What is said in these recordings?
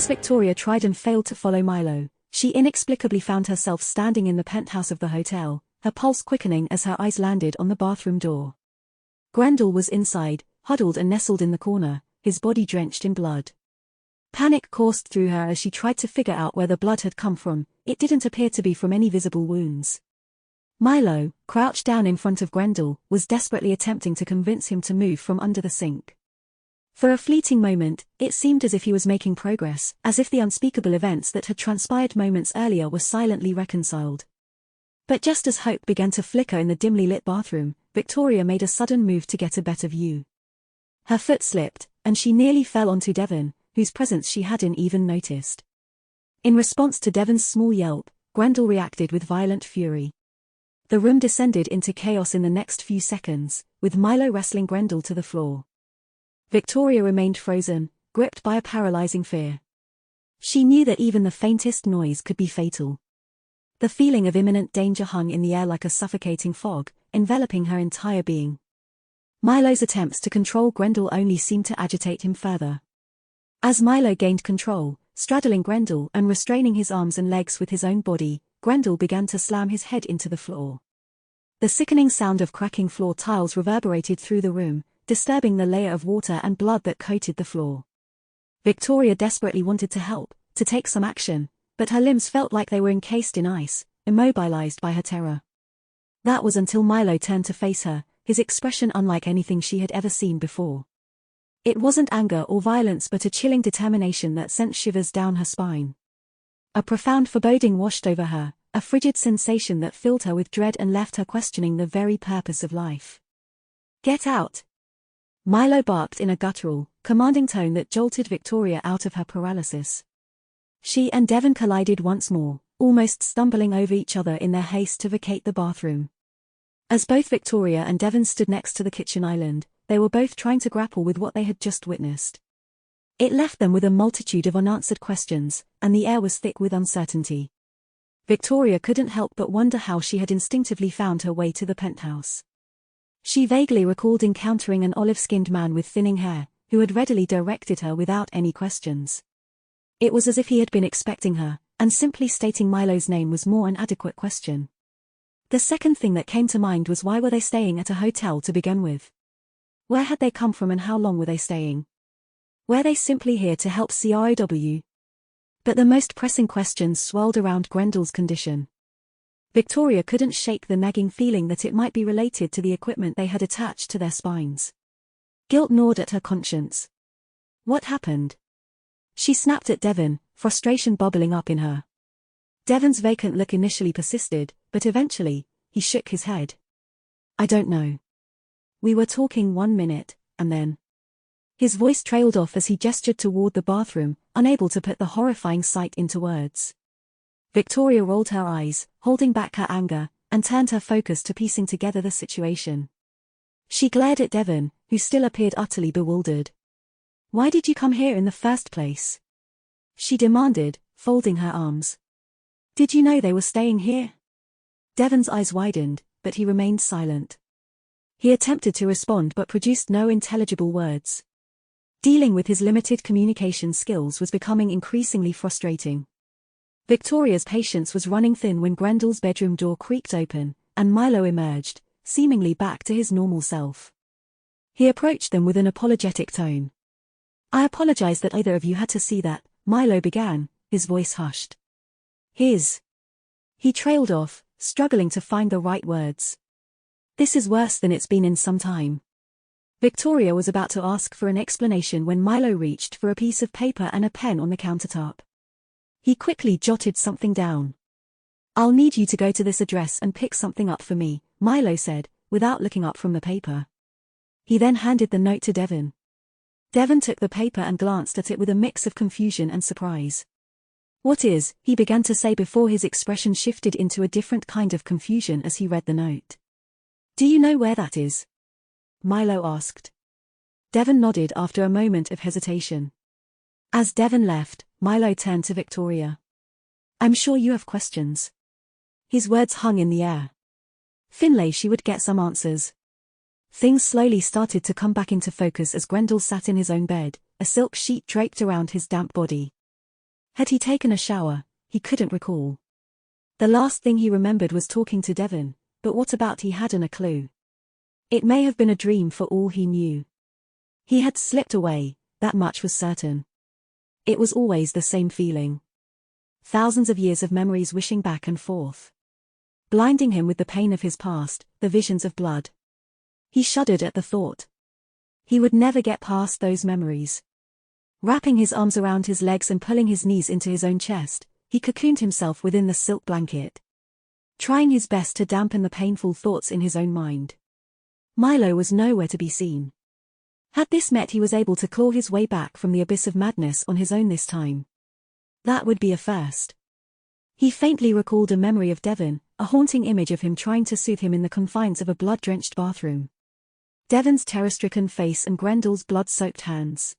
Victoria tried and failed to follow Milo, she inexplicably found herself standing in the penthouse of the hotel, her pulse quickening as her eyes landed on the bathroom door. Grendel was inside, huddled and nestled in the corner, his body drenched in blood. Panic coursed through her as she tried to figure out where the blood had come from. It didn't appear to be from any visible wounds. Milo, crouched down in front of Grendel, was desperately attempting to convince him to move from under the sink. For a fleeting moment, it seemed as if he was making progress, as if the unspeakable events that had transpired moments earlier were silently reconciled. But just as hope began to flicker in the dimly lit bathroom, Victoria made a sudden move to get a better view. Her foot slipped, and she nearly fell onto Devon, whose presence she hadn't even noticed. In response to Devon's small yelp, Grendel reacted with violent fury. The room descended into chaos in the next few seconds, with Milo wrestling Grendel to the floor. Victoria remained frozen, gripped by a paralyzing fear. She knew that even the faintest noise could be fatal. The feeling of imminent danger hung in the air like a suffocating fog, enveloping her entire being. Milo's attempts to control Grendel only seemed to agitate him further. As Milo gained control, straddling Grendel and restraining his arms and legs with his own body, Grendel began to slam his head into the floor. The sickening sound of cracking floor tiles reverberated through the room, disturbing the layer of water and blood that coated the floor. Victoria desperately wanted to help, to take some action, but her limbs felt like they were encased in ice, immobilized by her terror. That was until Milo turned to face her, his expression unlike anything she had ever seen before. It wasn't anger or violence but a chilling determination that sent shivers down her spine. A profound foreboding washed over her, a frigid sensation that filled her with dread and left her questioning the very purpose of life. "Get out!" Milo barked in a guttural, commanding tone that jolted Victoria out of her paralysis. She and Devon collided once more, almost stumbling over each other in their haste to vacate the bathroom. As both Victoria and Devon stood next to the kitchen island, they were both trying to grapple with what they had just witnessed. It left them with a multitude of unanswered questions, and the air was thick with uncertainty. Victoria couldn't help but wonder how she had instinctively found her way to the penthouse. She vaguely recalled encountering an olive-skinned man with thinning hair, who had readily directed her without any questions. It was as if he had been expecting her, and simply stating Milo's name was more an adequate question. The second thing that came to mind was why were they staying at a hotel to begin with? Where had they come from and how long were they staying? Were they simply here to help C.R.O.W? But the most pressing questions swirled around Grendel's condition. Victoria couldn't shake the nagging feeling that it might be related to the equipment they had attached to their spines. Guilt gnawed at her conscience. What happened? She snapped at Devon, frustration bubbling up in her. Devon's vacant look initially persisted, but eventually, he shook his head. "I don't know. We were talking 1 minute, and then..." His voice trailed off as he gestured toward the bathroom, unable to put the horrifying sight into words. Victoria rolled her eyes, holding back her anger, and turned her focus to piecing together the situation. She glared at Devon, who still appeared utterly bewildered. "Why did you come here in the first place?" she demanded, folding her arms. "Did you know they were staying here?" Devon's eyes widened, but he remained silent. He attempted to respond but produced no intelligible words. Dealing with his limited communication skills was becoming increasingly frustrating. Victoria's patience was running thin when Grendel's bedroom door creaked open, and Milo emerged, seemingly back to his normal self. He approached them with an apologetic tone. "I apologize that either of you had to see that," Milo began, his voice hushed. He trailed off, struggling to find the right words. "This is worse than it's been in some time." Victoria was about to ask for an explanation when Milo reached for a piece of paper and a pen on the countertop. He quickly jotted something down. "I'll need you to go to this address and pick something up for me," Milo said, without looking up from the paper. He then handed the note to Devon. Devon took the paper and glanced at it with a mix of confusion and surprise. "What is?" he began to say before his expression shifted into a different kind of confusion as he read the note. "Do you know where that is?" Milo asked. Devon nodded after a moment of hesitation. As Devon left, Milo turned to Victoria. "I'm sure you have questions." His words hung in the air. Finlay she would get some answers. Things slowly started to come back into focus as Grendel sat in his own bed, a silk sheet draped around his damp body. Had he taken a shower? He couldn't recall. The last thing he remembered was talking to Devon, but what about he hadn't a clue? It may have been a dream for all he knew. He had slipped away, that much was certain. It was always the same feeling. Thousands of years of memories wishing back and forth. Blinding him with the pain of his past, the visions of blood. He shuddered at the thought. He would never get past those memories. Wrapping his arms around his legs and pulling his knees into his own chest, he cocooned himself within the silk blanket. Trying his best to dampen the painful thoughts in his own mind. Milo was nowhere to be seen. Had this meant he was able to claw his way back from the abyss of madness on his own this time? That would be a first. He faintly recalled a memory of Devon, a haunting image of him trying to soothe him in the confines of a blood-drenched bathroom. Devon's terror-stricken face and Grendel's blood-soaked hands.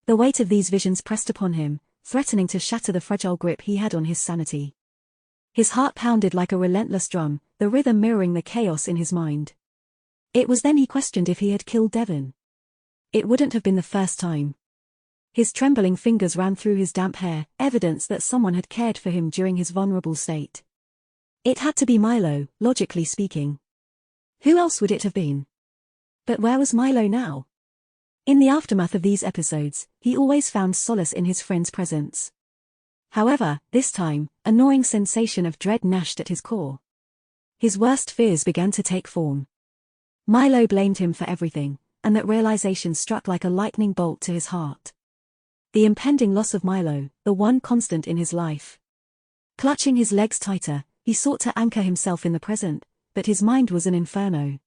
The weight of these visions pressed upon him, threatening to shatter the fragile grip he had on his sanity. His heart pounded like a relentless drum, the rhythm mirroring the chaos in his mind. It was then he questioned if he had killed Devon. It wouldn't have been the first time. His trembling fingers ran through his damp hair, evidence that someone had cared for him during his vulnerable state. It had to be Milo, logically speaking. Who else would it have been? But where was Milo now? In the aftermath of these episodes, he always found solace in his friend's presence. However, this time, a gnawing sensation of dread gnashed at his core. His worst fears began to take form. Milo blamed him for everything, and that realization struck like a lightning bolt to his heart. The impending loss of Milo, the one constant in his life. Clutching his legs tighter, he sought to anchor himself in the present, but his mind was an inferno.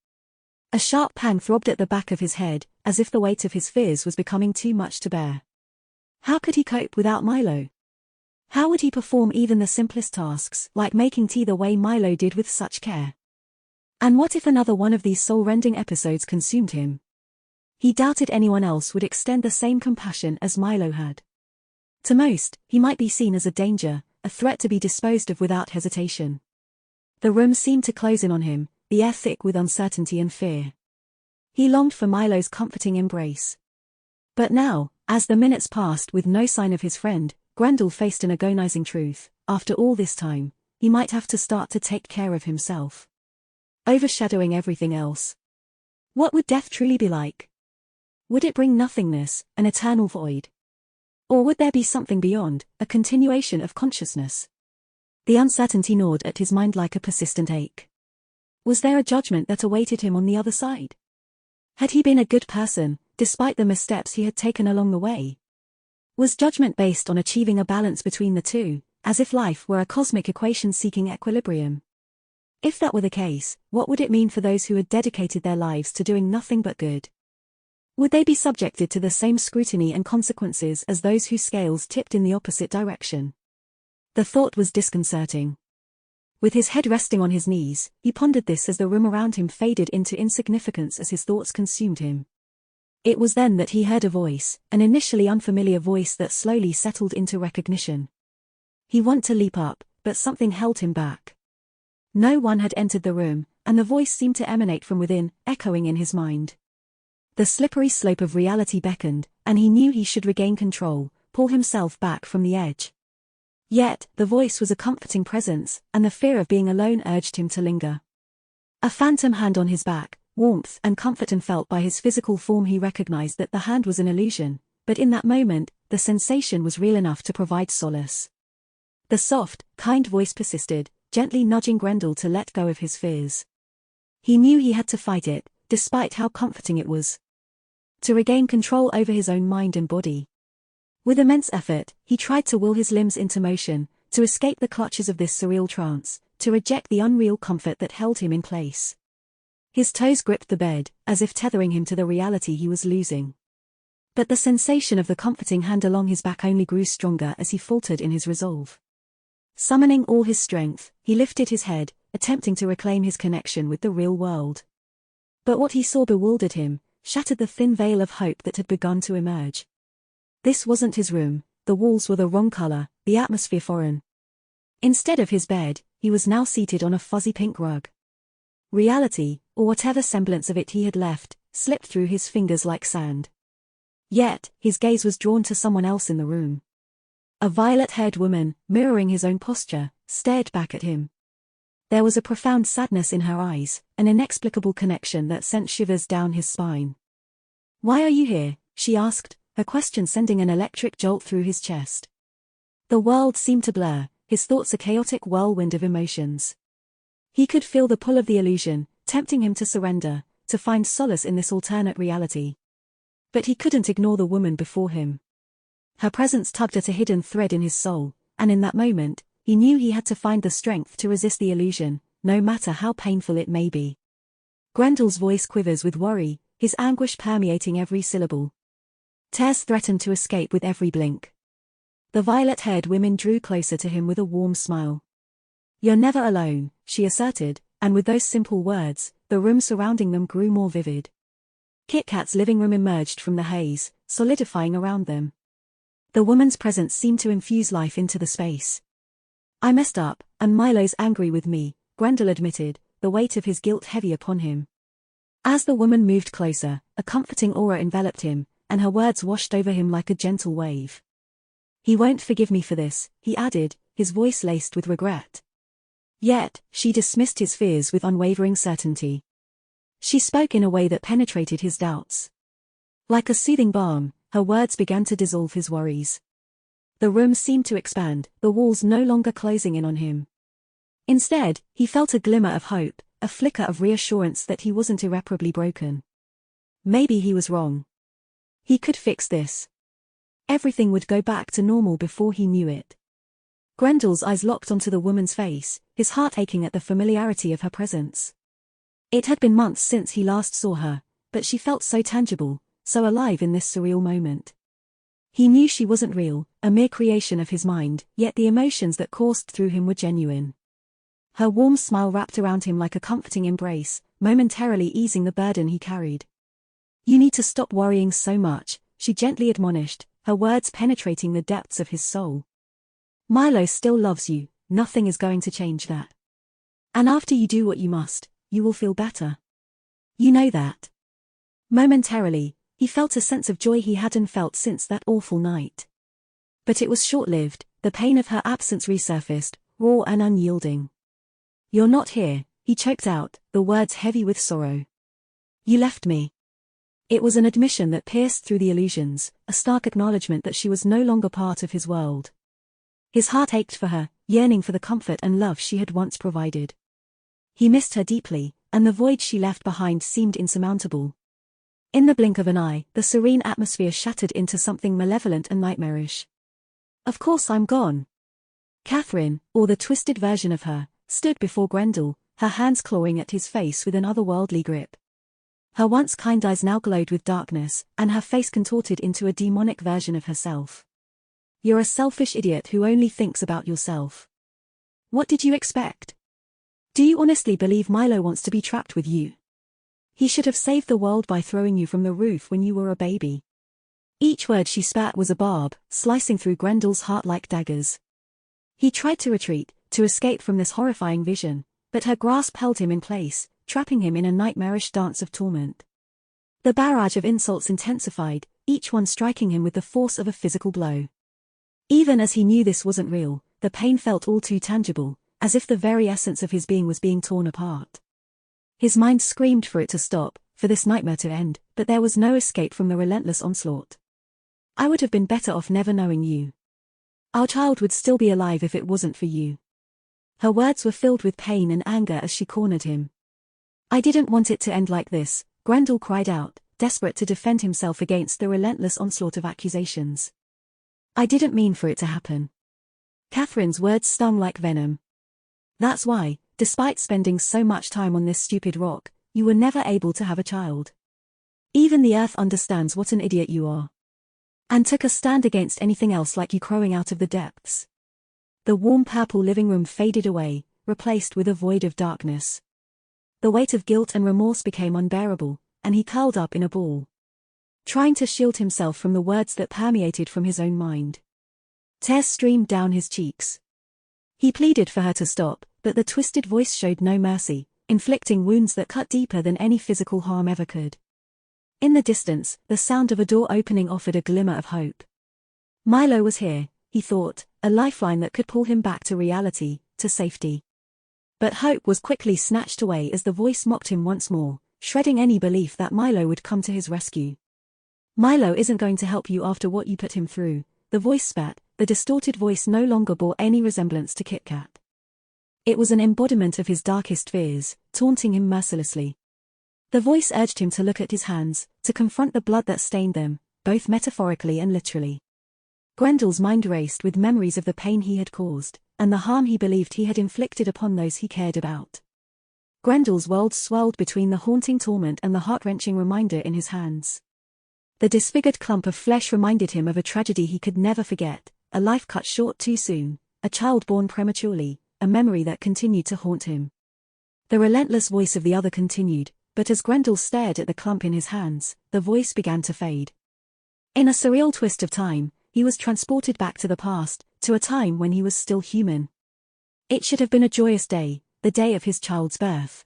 A sharp pang throbbed at the back of his head, as if the weight of his fears was becoming too much to bear. How could he cope without Milo? How would he perform even the simplest tasks, like making tea the way Milo did with such care? And what if another one of these soul-rending episodes consumed him? He doubted anyone else would extend the same compassion as Milo had. To most, he might be seen as a danger, a threat to be disposed of without hesitation. The room seemed to close in on him, the air thick with uncertainty and fear. He longed for Milo's comforting embrace. But now, as the minutes passed with no sign of his friend, Grendel faced an agonizing truth. After all this time, he might have to start to take care of himself. Overshadowing everything else. What would death truly be like? Would it bring nothingness, an eternal void? Or would there be something beyond, a continuation of consciousness? The uncertainty gnawed at his mind like a persistent ache. Was there a judgment that awaited him on the other side? Had he been a good person, despite the missteps he had taken along the way? Was judgment based on achieving a balance between the two, as if life were a cosmic equation seeking equilibrium? If that were the case, what would it mean for those who had dedicated their lives to doing nothing but good? Would they be subjected to the same scrutiny and consequences as those whose scales tipped in the opposite direction? The thought was disconcerting. With his head resting on his knees, he pondered this as the room around him faded into insignificance as his thoughts consumed him. It was then that he heard a voice, an initially unfamiliar voice that slowly settled into recognition. He wanted to leap up, but something held him back. No one had entered the room, and the voice seemed to emanate from within, echoing in his mind. The slippery slope of reality beckoned, and he knew he should regain control, pull himself back from the edge. Yet, the voice was a comforting presence, and the fear of being alone urged him to linger. A phantom hand on his back, warmth and comfort felt by his physical form. He recognized that the hand was an illusion, but in that moment, the sensation was real enough to provide solace. The soft, kind voice persisted, gently nudging Grendel to let go of his fears. He knew he had to fight it, despite how comforting it was. To regain control over his own mind and body. With immense effort, he tried to will his limbs into motion, to escape the clutches of this surreal trance, to reject the unreal comfort that held him in place. His toes gripped the bed, as if tethering him to the reality he was losing. But the sensation of the comforting hand along his back only grew stronger as he faltered in his resolve. Summoning all his strength, he lifted his head, attempting to reclaim his connection with the real world. But what he saw bewildered him, shattered the thin veil of hope that had begun to emerge. This wasn't his room, the walls were the wrong color, the atmosphere foreign. Instead of his bed, he was now seated on a fuzzy pink rug. Reality, or whatever semblance of it he had left, slipped through his fingers like sand. Yet, his gaze was drawn to someone else in the room. A violet-haired woman, mirroring his own posture, stared back at him. There was a profound sadness in her eyes, an inexplicable connection that sent shivers down his spine. "Why are you here?" she asked, her question sending an electric jolt through his chest. The world seemed to blur, his thoughts a chaotic whirlwind of emotions. He could feel the pull of the illusion, tempting him to surrender, to find solace in this alternate reality. But he couldn't ignore the woman before him. Her presence tugged at a hidden thread in his soul, and in that moment, he knew he had to find the strength to resist the illusion, no matter how painful it may be. Grendel's voice quivers with worry, his anguish permeating every syllable. Tears threatened to escape with every blink. The violet-haired woman drew closer to him with a warm smile. "You're never alone," she asserted, and with those simple words, the room surrounding them grew more vivid. Kit Kat's living room emerged from the haze, solidifying around them. The woman's presence seemed to infuse life into the space. "I messed up, and Milo's angry with me," Grendel admitted, the weight of his guilt heavy upon him. As the woman moved closer, a comforting aura enveloped him, and her words washed over him like a gentle wave. "He won't forgive me for this," he added, his voice laced with regret. Yet, she dismissed his fears with unwavering certainty. She spoke in a way that penetrated his doubts. Like a soothing balm, her words began to dissolve his worries. The room seemed to expand, the walls no longer closing in on him. Instead, he felt a glimmer of hope, a flicker of reassurance that he wasn't irreparably broken. Maybe he was wrong. He could fix this. Everything would go back to normal before he knew it. Grendel's eyes locked onto the woman's face, his heart aching at the familiarity of her presence. It had been months since he last saw her, but she felt so tangible, so alive in this surreal moment. He knew she wasn't real, a mere creation of his mind, yet the emotions that coursed through him were genuine. Her warm smile wrapped around him like a comforting embrace, momentarily easing the burden he carried. "You need to stop worrying so much," she gently admonished, her words penetrating the depths of his soul. "Milo still loves you, nothing is going to change that. And after you do what you must, you will feel better. You know that." Momentarily, he felt a sense of joy he hadn't felt since that awful night. But it was short-lived, the pain of her absence resurfaced, raw and unyielding. "You're not here," he choked out, the words heavy with sorrow. "You left me." It was an admission that pierced through the illusions, a stark acknowledgement that she was no longer part of his world. His heart ached for her, yearning for the comfort and love she had once provided. He missed her deeply, and the void she left behind seemed insurmountable. In the blink of an eye, the serene atmosphere shattered into something malevolent and nightmarish. "Of course I'm gone." Catherine, or the twisted version of her, stood before Grendel, her hands clawing at his face with an otherworldly grip. Her once kind eyes now glowed with darkness, and her face contorted into a demonic version of herself. "You're a selfish idiot who only thinks about yourself. What did you expect? Do you honestly believe Milo wants to be trapped with you? He should have saved the world by throwing you from the roof when you were a baby." Each word she spat was a barb, slicing through Grendel's heart like daggers. He tried to retreat, to escape from this horrifying vision, but her grasp held him in place, trapping him in a nightmarish dance of torment. The barrage of insults intensified, each one striking him with the force of a physical blow. Even as he knew this wasn't real, the pain felt all too tangible, as if the very essence of his being was being torn apart. His mind screamed for it to stop, for this nightmare to end, but there was no escape from the relentless onslaught. "I would have been better off never knowing you. Our child would still be alive if it wasn't for you." Her words were filled with pain and anger as she cornered him. "I didn't want it to end like this," Grendel cried out, desperate to defend himself against the relentless onslaught of accusations. "I didn't mean for it to happen." Catherine's words stung like venom. "That's why, despite spending so much time on this stupid rock, you were never able to have a child. Even the earth understands what an idiot you are. And took a stand against anything else like you crowing out of the depths." The warm purple living room faded away, replaced with a void of darkness. The weight of guilt and remorse became unbearable, and he curled up in a ball, trying to shield himself from the words that permeated from his own mind. Tears streamed down his cheeks. He pleaded for her to stop, but the twisted voice showed no mercy, inflicting wounds that cut deeper than any physical harm ever could. In the distance, the sound of a door opening offered a glimmer of hope. Milo was here, he thought, a lifeline that could pull him back to reality, to safety. But hope was quickly snatched away as the voice mocked him once more, shredding any belief that Milo would come to his rescue. Milo isn't going to help you after what you put him through, the voice spat. The distorted voice no longer bore any resemblance to Kit Kat. It was an embodiment of his darkest fears, taunting him mercilessly. The voice urged him to look at his hands, to confront the blood that stained them, both metaphorically and literally. Grendel's mind raced with memories of the pain he had caused, and the harm he believed he had inflicted upon those he cared about. Grendel's world swirled between the haunting torment and the heart-wrenching reminder in his hands. The disfigured clump of flesh reminded him of a tragedy he could never forget, a life cut short too soon, a child born prematurely, a memory that continued to haunt him. The relentless voice of the other continued, but as Grendel stared at the clump in his hands, the voice began to fade. In a surreal twist of time, he was transported back to the past, to a time when he was still human. It should have been a joyous day, the day of his child's birth.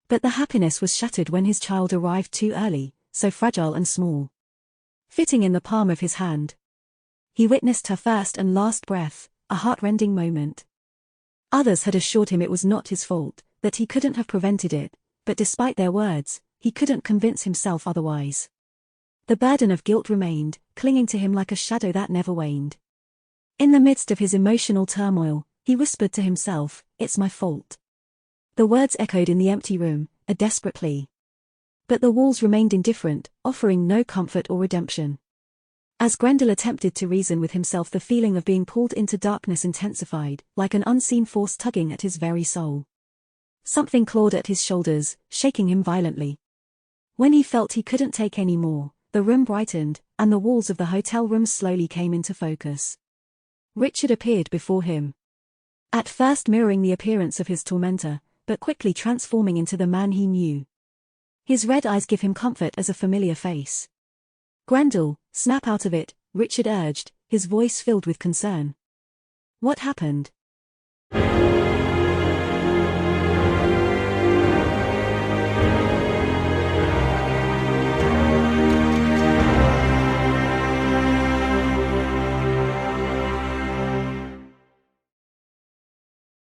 But the happiness was shattered when his child arrived too early, so fragile and small. Fitting in the palm of his hand. He witnessed her first and last breath, a heart-rending moment. Others had assured him it was not his fault, that he couldn't have prevented it, but despite their words, he couldn't convince himself otherwise. The burden of guilt remained, clinging to him like a shadow that never waned. In the midst of his emotional turmoil, he whispered to himself, "It's my fault." The words echoed in the empty room, a desperate plea. But the walls remained indifferent, offering no comfort or redemption. As Grendel attempted to reason with himself, the feeling of being pulled into darkness intensified, like an unseen force tugging at his very soul. Something clawed at his shoulders, shaking him violently. When he felt he couldn't take any more, the room brightened, and the walls of the hotel room slowly came into focus. Richard appeared before him. At first mirroring the appearance of his tormentor, but quickly transforming into the man he knew. His red eyes give him comfort as a familiar face. "Grendel, snap out of it," Richard urged, his voice filled with concern. "What happened?"